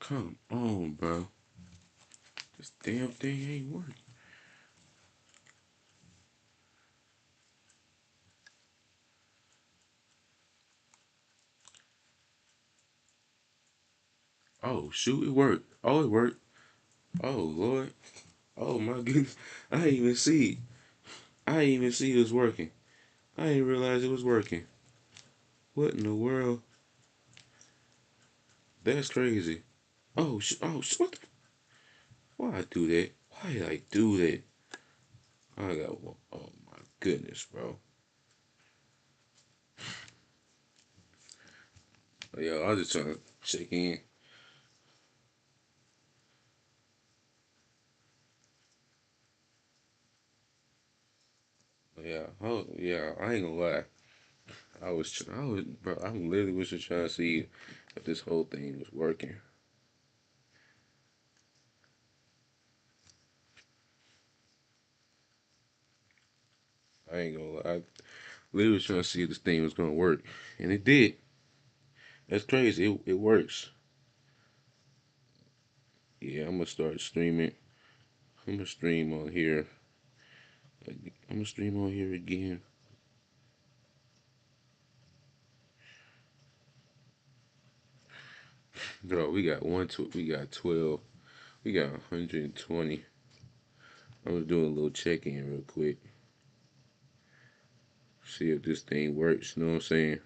Come on, bro. This damn thing ain't working. Oh, shoot, it worked. Oh, it worked. Oh, Lord. Oh, my goodness. I didn't even see it. I didn't even see it was working. I didn't realize it was working. What in the world? That's crazy. What why I do that? Why did I do that? Oh my goodness, bro. Yo, I was just trying to check in. Yeah, yeah, I ain't gonna lie. Bro, I literally was just trying to see if this whole thing was working. I ain't gonna lie. I literally was trying to see if this thing was gonna work. And it did. That's crazy. It works. Yeah, I'm gonna start streaming. I'm gonna stream on here. I'm gonna stream on here again. Bro, we got 12. We got 120. I'm gonna do a little check in real quick. See if this thing works. You know what I'm saying?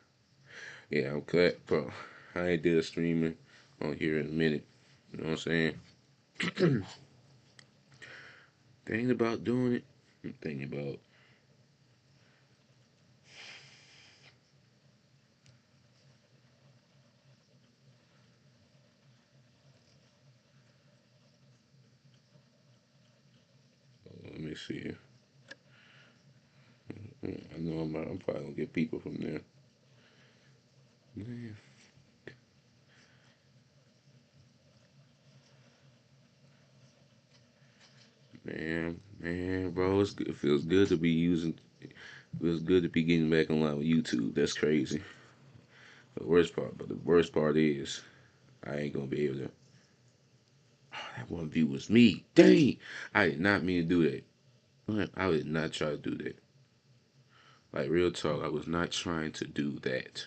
Yeah, I'm glad, bro. I ain't did a streaming on here in a minute. You know what I'm saying? Thinking about doing it. I'm thinking about. Let me see. I know I'm probably gonna get people from there. Man, man, bro, it feels good to be using. It feels good to be getting back online with YouTube. That's crazy. The worst part is I ain't gonna be able to. Oh, that one view was me. Dang, I did not mean to do that. I did not try to do that. Like real talk, I was not trying to do that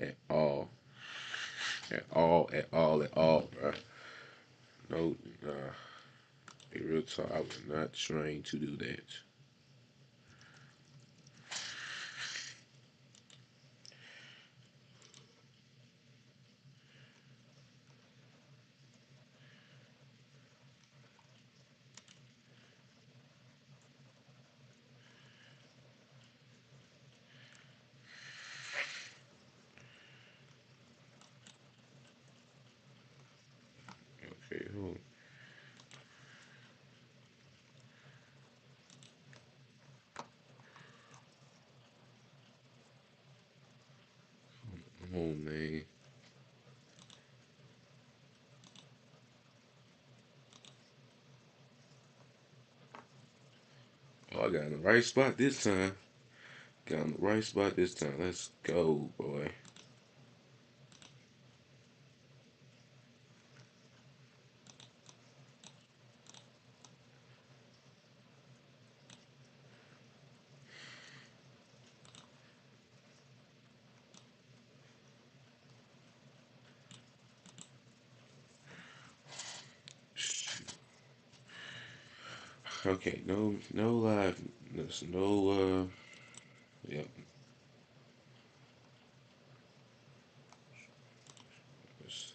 at all, at all, bro. No, nah. Real talk, I was not trying to do that. Okay, man. Oh, I got in the right spot this time. Got in the right spot this time. Let's go, boy. Okay, no live, there's no, yep, this,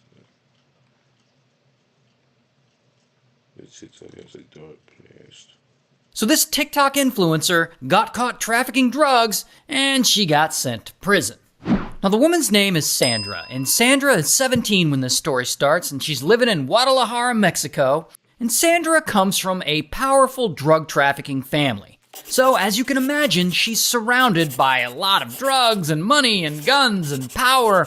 this TikTok has a dark past. So this TikTok influencer got caught trafficking drugs and she got sent to prison. Now the woman's name is Sandra, and Sandra is 17 when this story starts, and she's living in Guadalajara, Mexico. And Sandra comes from a powerful drug trafficking family. So as you can imagine, she's surrounded by a lot of drugs and money and guns and power.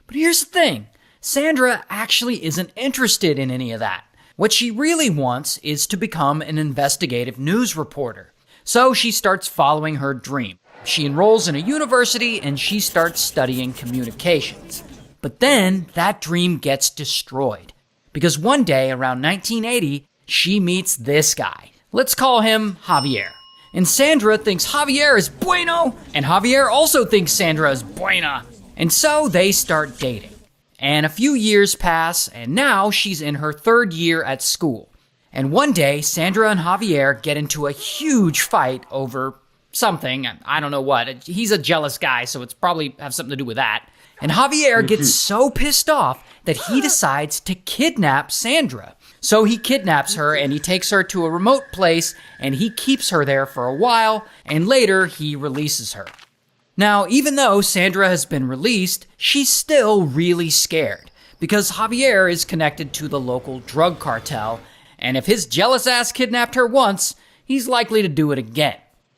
But here's the thing, Sandra actually isn't interested in any of that. What she really wants is to become an investigative news reporter. So she starts following her dream. She enrolls in a university and she starts studying communications. But then that dream gets destroyed. Because one day, around 1980, she meets this guy. Let's call him Javier. And Sandra thinks Javier is bueno, and Javier also thinks Sandra is buena. And so they start dating. And a few years pass, and now she's in her 3rd year at school. And one day, Sandra and Javier get into a huge fight over something. I don't know what. He's a jealous guy, so it's probably have something to do with that. And Javier gets so pissed off that he decides to kidnap Sandra. So he kidnaps her and he takes her to a remote place and he keeps her there for a while, and later he releases her. Now, even though Sandra has been released, she's still really scared because Javier is connected to the local drug cartel, and if his jealous ass kidnapped her once, he's likely to do it again.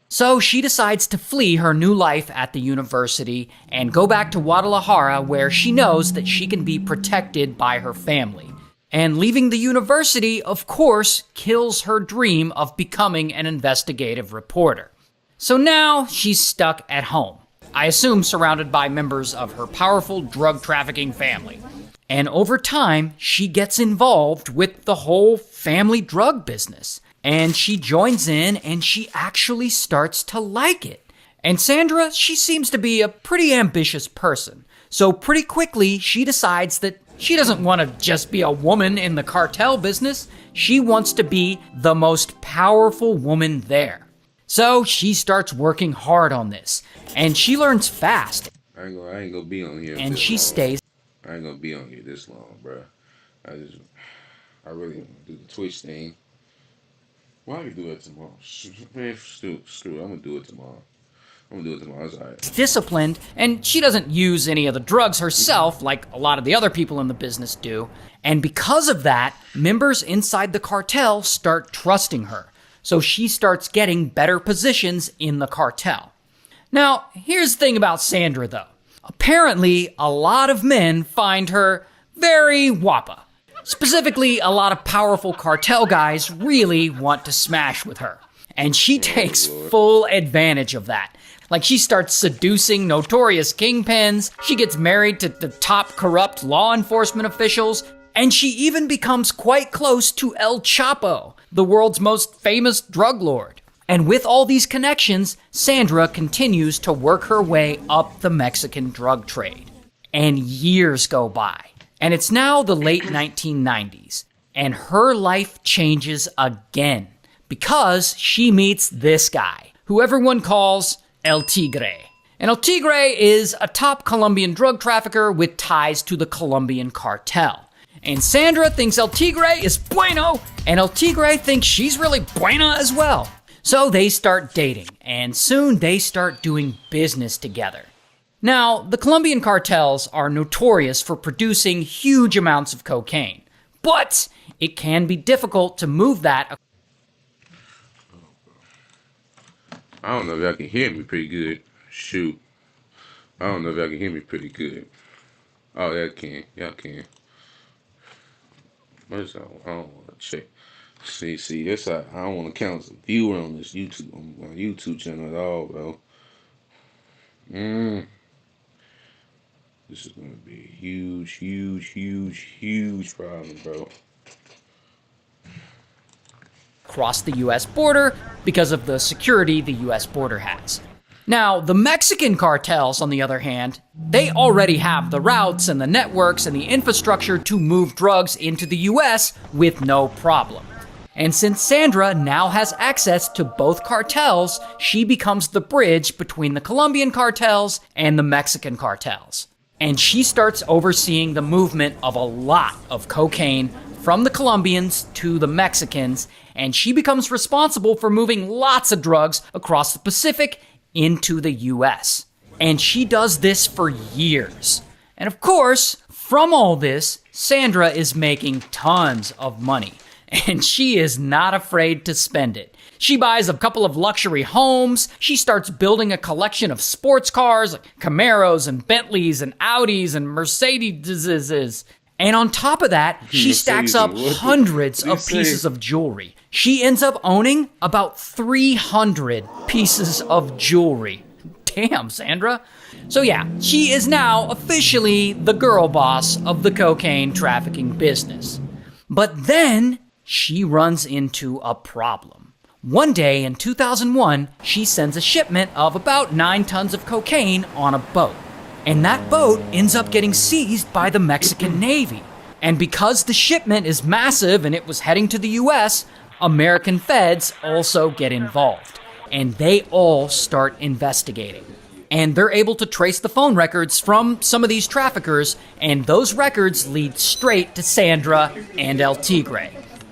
So she decides to flee her new life at the university and go back to Guadalajara, where she knows that she can be protected by her family. And leaving the university, of course, kills her dream of becoming an investigative reporter. So now she's stuck at home, I assume surrounded by members of her powerful drug trafficking family. And over time, she gets involved with the whole family drug business. And she joins in and she actually starts to like it. And Sandra, she seems to be a pretty ambitious person. So pretty quickly, she decides that she doesn't want to just be a woman in the cartel business. She wants to be the most powerful woman there. So she starts working hard on this. And she learns fast. I ain't gonna be on here. And she stays. I ain't gonna be on here this long, bro. I really want to do the Twitch thing. Why don't you do it tomorrow? Man, screw. I'm gonna do it tomorrow. It's all right. Disciplined, and she doesn't use any of the drugs herself like a lot of the other people in the business do. And because of that, members inside the cartel start trusting her. So she starts getting better positions in the cartel. Now, here's the thing about Sandra, though. Apparently, a lot of men find her very guapa. Specifically, a lot of powerful cartel guys really want to smash with her. And she takes full advantage of that. Like, she starts seducing notorious kingpins, she gets married to the top corrupt law enforcement officials, and she even becomes quite close to El Chapo, the world's most famous drug lord. And with all these connections, Sandra continues to work her way up the Mexican drug trade. And years go by. And it's now the late 1990s, and her life changes again because she meets this guy, who everyone calls El Tigre. And El Tigre is a top Colombian drug trafficker with ties to the Colombian cartel. And Sandra thinks El Tigre is bueno, and El Tigre thinks she's really buena as well. So they start dating, and soon they start doing business together. Now, the Colombian cartels are notorious for producing huge amounts of cocaine, but it can be difficult to move that. I don't know if y'all can hear me pretty good. Shoot. I don't know if y'all can hear me pretty good. Oh, y'all can. Y'all can. What's that? I don't want to check. See, that's how I don't want to count as a viewer on this YouTube, on my YouTube channel at all, bro. This is going to be a huge problem, bro. Across the U.S. border because of the security the U.S. border has. Now, the Mexican cartels, on the other hand, they already have the routes and the networks and the infrastructure to move drugs into the U.S. with no problem. And since Sandra now has access to both cartels, she becomes the bridge between the Colombian cartels and the Mexican cartels. And she starts overseeing the movement of a lot of cocaine from the Colombians to the Mexicans, and she becomes responsible for moving lots of drugs across the Pacific into the US. And she does this for years. And of course, from all this, Sandra is making tons of money. And she is not afraid to spend it. She buys a couple of luxury homes. She starts building a collection of sports cars, like Camaros and Bentleys and Audis and Mercedeses. And on top of that, she stacks up hundreds of pieces of jewelry. She ends up owning about 300 pieces of jewelry. Damn, Sandra. So yeah, she is now officially the girl boss of the cocaine trafficking business. But then she runs into a problem. One day in 2001, she sends a shipment of about 9 tons of cocaine on a boat. And that boat ends up getting seized by the Mexican Navy. And because the shipment is massive and it was heading to the US, American feds also get involved. And they all start investigating. And they're able to trace the phone records from some of these traffickers, and those records lead straight to Sandra and El Tigre.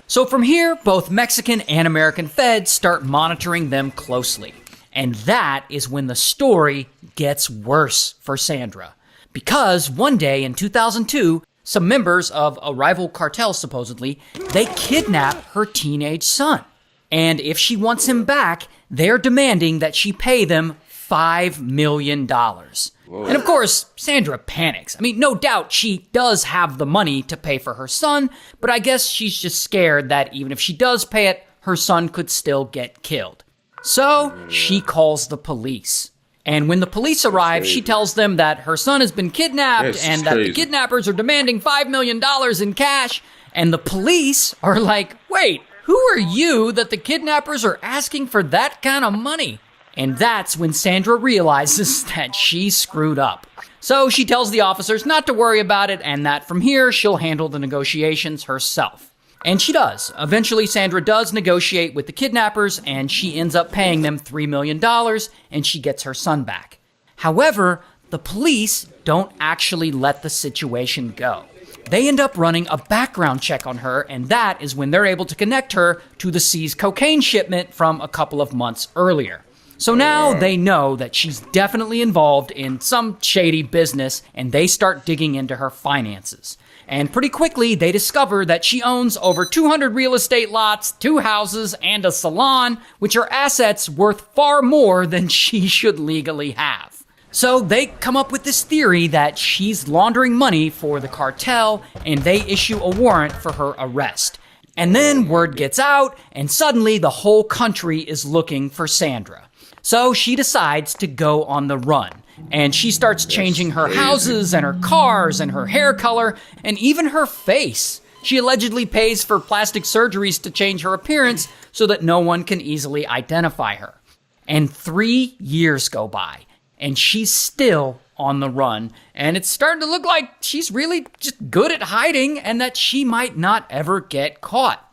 So from here, both Mexican and American feds start monitoring them closely. And that is when the story gets worse for Sandra. Because one day in 2002, some members of a rival cartel, supposedly, they kidnap her teenage son. And if she wants him back, they're demanding that she pay them $5 million. Whoa. And of course, Sandra panics. I mean, no doubt she does have the money to pay for her son, but I guess she's just scared that even if she does pay it, her son could still get killed. So she calls the police. And when the police arrive, she tells them that her son has been kidnapped and that the kidnappers are demanding $5 million in cash. And the police are like, wait, who are you that the kidnappers are asking for that kind of money? And that's when Sandra realizes that she screwed up. So she tells the officers not to worry about it and that from here she'll handle the negotiations herself. And she does. Eventually Sandra does negotiate with the kidnappers and she ends up paying them $3 million and she gets her son back. However, the police don't actually let the situation go. They end up running a background check on her, and that is when they're able to connect her to the seized cocaine shipment from a couple of months earlier. So now they know that she's definitely involved in some shady business, and they start digging into her finances. And pretty quickly, they discover that she owns over 200 real estate lots, 2 houses, and a salon, which are assets worth far more than she should legally have. So they come up with this theory that she's laundering money for the cartel, and they issue a warrant for her arrest. And then word gets out, and suddenly the whole country is looking for Sandra. So she decides to go on the run, and she starts changing her houses and her cars and her hair color and even her face. She allegedly pays for plastic surgeries to change her appearance so that no one can easily identify her. And 3 years go by, and she's still on the run, and it's starting to look like she's really just good at hiding and that she might not ever get caught.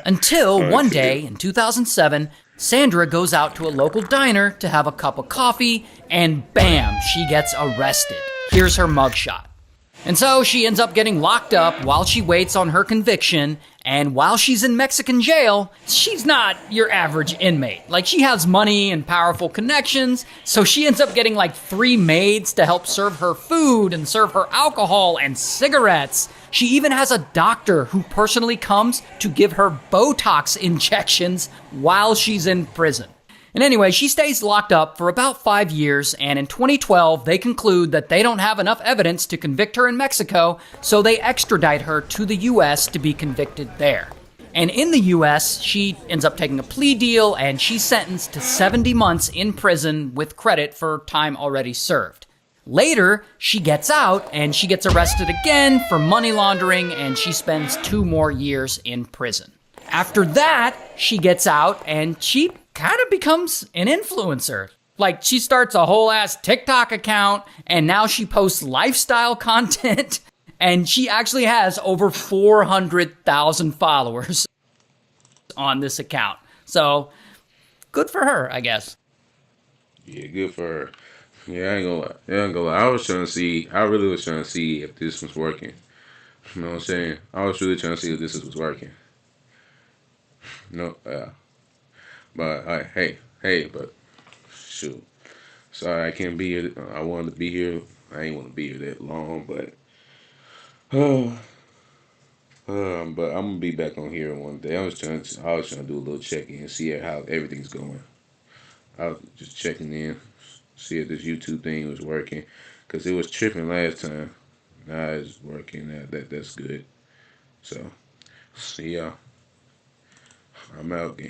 Until one day in 2007, Sandra goes out to a local diner to have a cup of coffee, and bam, she gets arrested. Here's her mugshot. And so she ends up getting locked up while she waits on her conviction, and while she's in Mexican jail, she's not your average inmate. Like, she has money and powerful connections, so she ends up getting like 3 maids to help serve her food and serve her alcohol and cigarettes. She even has a doctor who personally comes to give her Botox injections while she's in prison. And anyway, she stays locked up for about 5 years, and in 2012, they conclude that they don't have enough evidence to convict her in Mexico, so they extradite her to the US to be convicted there. And in the US, she ends up taking a plea deal, and she's sentenced to 70 months in prison with credit for time already served. Later, she gets out, and she gets arrested again for money laundering, and she spends 2 more years in prison. After that, she gets out, and she kind of becomes an influencer. Like, she starts a whole ass TikTok account, and now she posts lifestyle content, and she actually has over 400,000 followers on this account. So, good for her, I guess. Yeah, good for her. Yeah, I ain't gonna lie. I ain't gonna lie. I really was trying to see if this was working. You know what I'm saying? I was really trying to see if this was working. No, but but shoot. Sorry, I can't be here. I wanted to be here. I ain't want to be here that long, but but I'm gonna be back on here one day. I was trying to do a little check in, see how everything's going. I was just checking in, see if this YouTube thing was working, cause it was tripping last time. Now it's working. That's good. So, see y'all. I'm out, gang.